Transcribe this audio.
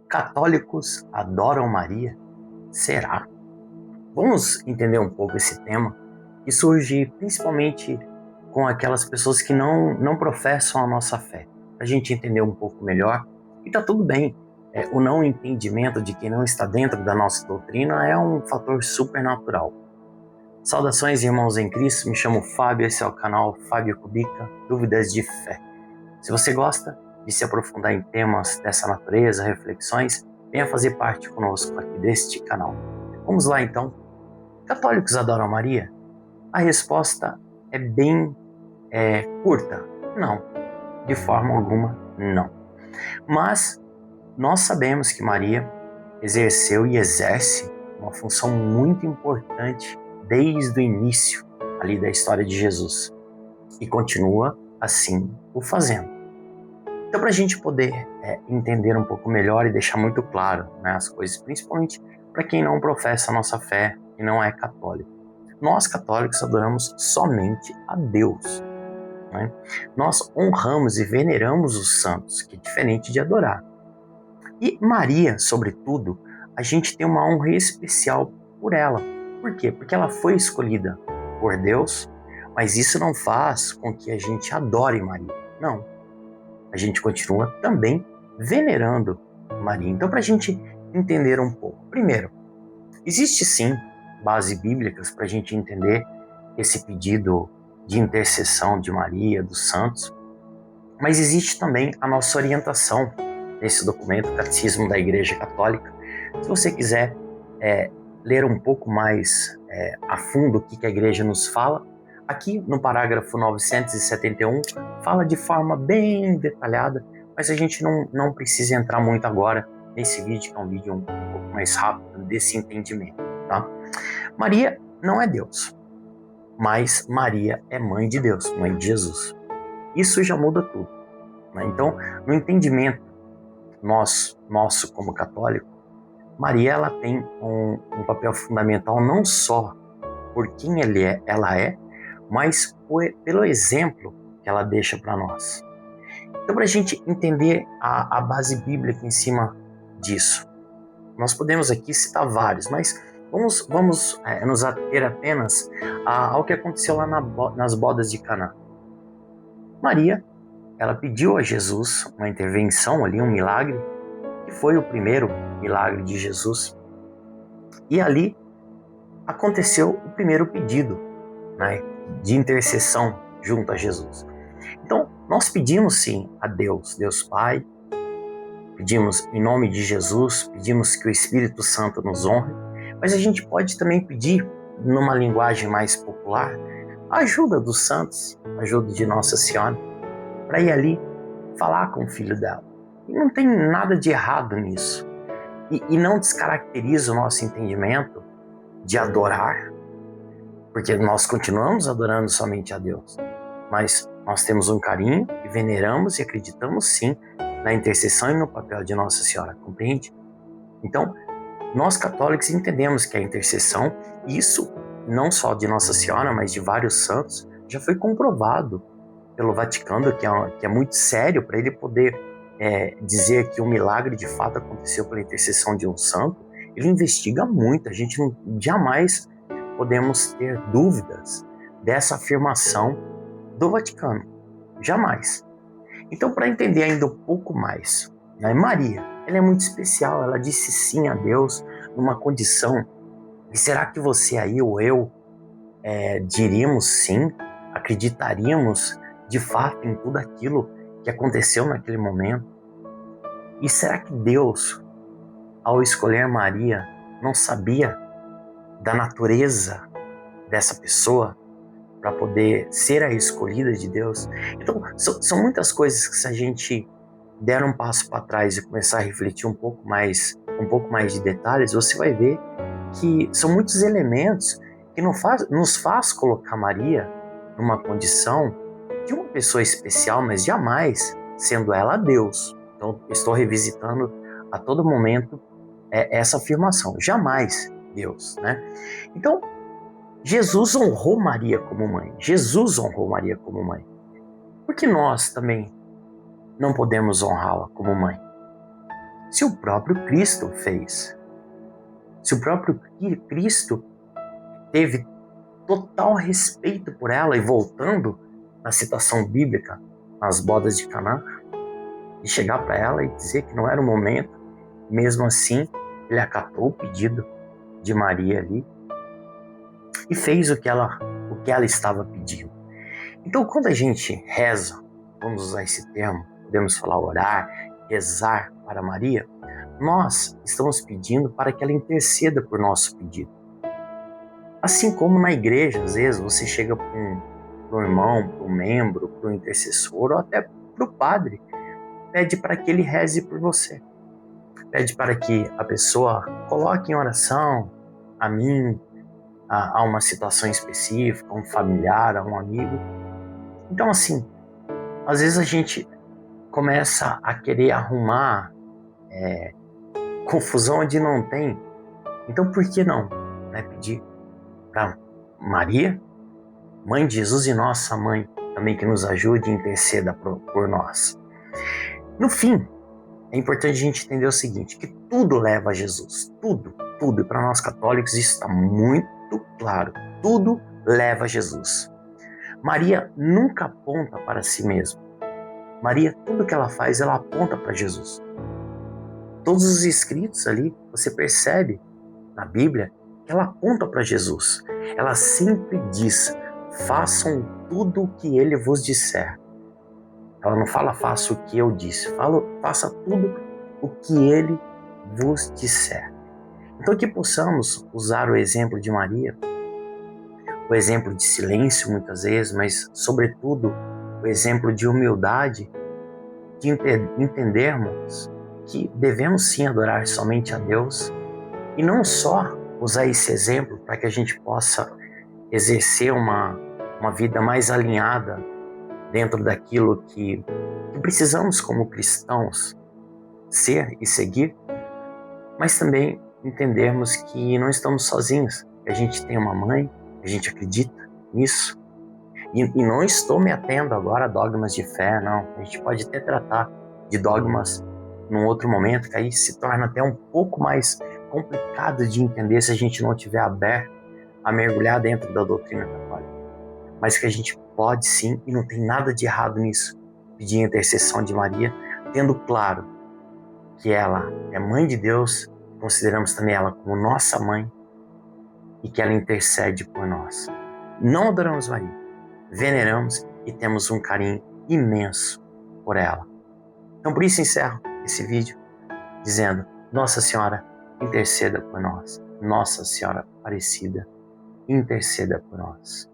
Católicos adoram Maria? Será? Vamos entender um pouco esse tema que surge principalmente com aquelas pessoas que não professam a nossa fé. Para a gente entender um pouco melhor, e tá tudo bem. O não entendimento de quem não está dentro da nossa doutrina é um fator supernatural. Saudações, irmãos em Cristo, me chamo Fábio, esse é o canal Fábio Kubica, Dúvidas de Fé. Se você gosta de se aprofundar em temas dessa natureza, reflexões, venha fazer parte conosco aqui deste canal. Vamos lá então. Católicos adoram Maria? A resposta é bem curta. Não, de forma alguma, não. Mas nós sabemos que Maria exerceu e exerce uma função muito importante desde o início ali da história de Jesus e continua assim o fazendo. Então, para a gente poder entender um pouco melhor e deixar muito claro, né, as coisas, principalmente para quem não professa a nossa fé e não é católico, nós católicos adoramos somente a Deus. Né? Nós honramos e veneramos os santos, que é diferente de adorar. E Maria, sobretudo, a gente tem uma honra especial por ela. Por quê? Porque ela foi escolhida por Deus, mas isso não faz com que a gente adore Maria. Não. A gente continua também venerando Maria. Então, para a gente entender um pouco. Primeiro, existe sim bases bíblicas para a gente entender esse pedido de intercessão de Maria, dos santos, mas existe também a nossa orientação nesse documento, o Catecismo da Igreja Católica. Se você quiser ler um pouco mais a fundo o que a Igreja nos fala, aqui no parágrafo 971 fala de forma bem detalhada, mas a gente não precisa entrar muito agora nesse vídeo, que é um vídeo um pouco mais rápido desse entendimento. Tá? Maria não é Deus, mas Maria é mãe de Deus, mãe de Jesus. Isso já muda tudo. Né? Então, no entendimento nosso como católico, Maria ela tem um papel fundamental não só por quem ela é, mas pelo exemplo que ela deixa para nós. Então, para a gente entender a base bíblica em cima disso, nós podemos aqui citar vários, mas vamos nos ater apenas ao que aconteceu lá nas bodas de Caná. Maria, ela pediu a Jesus uma intervenção ali, um milagre, que foi o primeiro milagre de Jesus. E ali aconteceu o primeiro pedido, né, de intercessão junto a Jesus. Então, nós pedimos sim a Deus, Deus Pai, pedimos em nome de Jesus, pedimos que o Espírito Santo nos honre, mas a gente pode também pedir, numa linguagem mais popular, a ajuda dos santos, a ajuda de Nossa Senhora, para ir ali falar com o filho dela. E não tem nada de errado nisso. E não descaracteriza o nosso entendimento de adorar, porque nós continuamos adorando somente a Deus. Mas nós temos um carinho e veneramos e acreditamos sim na intercessão e no papel de Nossa Senhora, compreende? Então, nós católicos entendemos que a intercessão, isso não só de Nossa Senhora, mas de vários santos, já foi comprovado pelo Vaticano, que é muito sério para ele poder dizer que o milagre de fato aconteceu pela intercessão de um santo. Ele investiga muito, a gente jamais podemos ter dúvidas dessa afirmação do Vaticano, jamais. Então, para entender ainda um pouco mais, né, Maria, ela é muito especial, ela disse sim a Deus numa condição, e será que você aí ou eu diríamos sim, acreditaríamos de fato em tudo aquilo que aconteceu naquele momento? E será que Deus, ao escolher Maria, não sabia da natureza dessa pessoa para poder ser a escolhida de Deus? Então, são muitas coisas que, se a gente der um passo para trás e começar a refletir um pouco mais de detalhes, você vai ver que são muitos elementos que nos faz colocar Maria numa condição de uma pessoa especial, mas jamais sendo ela Deus. Então, estou revisitando a todo momento essa afirmação. Jamais Deus, né? Então, Jesus honrou Maria como mãe. Jesus honrou Maria como mãe. Por que nós também não podemos honrá-la como mãe? se o próprio Cristo fez? Se o próprio Cristo teve total respeito por ela, e voltando na citação bíblica, nas bodas de Caná, e chegar para ela e dizer que não era o momento, mesmo assim, ele acatou o pedido de Maria ali e fez o que ela estava pedindo. Então, quando a gente reza, vamos usar esse termo, podemos falar orar, rezar para Maria, nós estamos pedindo para que ela interceda por nosso pedido. Assim como na igreja, às vezes você chega para um irmão, para um membro, para um intercessor ou até para o padre, pede para que ele reze por você. Pede para que a pessoa coloque em oração a mim, a uma situação específica, a um familiar, a um amigo. Então, assim, às vezes a gente começa a querer arrumar confusão onde não tem. Então, por que não, né, pedir para Maria, mãe de Jesus e nossa mãe, também que nos ajude e interceda por nós? No fim, é importante a gente entender o seguinte, que tudo leva a Jesus, tudo, e para nós católicos isso está muito claro, tudo leva a Jesus. Maria nunca aponta para si mesma. Maria, tudo que ela faz, ela aponta para Jesus. Todos os escritos ali, você percebe na Bíblia, que ela aponta para Jesus. Ela sempre diz, façam tudo o que ele vos disser. Ela não fala, faça o que eu disse. Faça tudo o que ele vos disser. Então que possamos usar o exemplo de Maria, o exemplo de silêncio muitas vezes, mas sobretudo o exemplo de humildade, de entendermos que devemos sim adorar somente a Deus e não só usar esse exemplo para que a gente possa exercer uma vida mais alinhada dentro daquilo que precisamos como cristãos ser e seguir, mas também entendermos que não estamos sozinhos, que a gente tem uma mãe, a gente acredita nisso. E não estou me atendo agora a dogmas de fé, não. A gente pode até tratar de dogmas num outro momento, que aí se torna até um pouco mais complicado de entender se a gente não estiver aberto a mergulhar dentro da doutrina católica. Mas que a gente pode sim, e não tem nada de errado nisso, pedir a intercessão de Maria, tendo claro que ela é mãe de Deus, consideramos também ela como nossa mãe e que ela intercede por nós. Não adoramos Maria, veneramos e temos um carinho imenso por ela. Então por isso encerro esse vídeo dizendo, Nossa Senhora, interceda por nós. Nossa Senhora Aparecida, interceda por nós.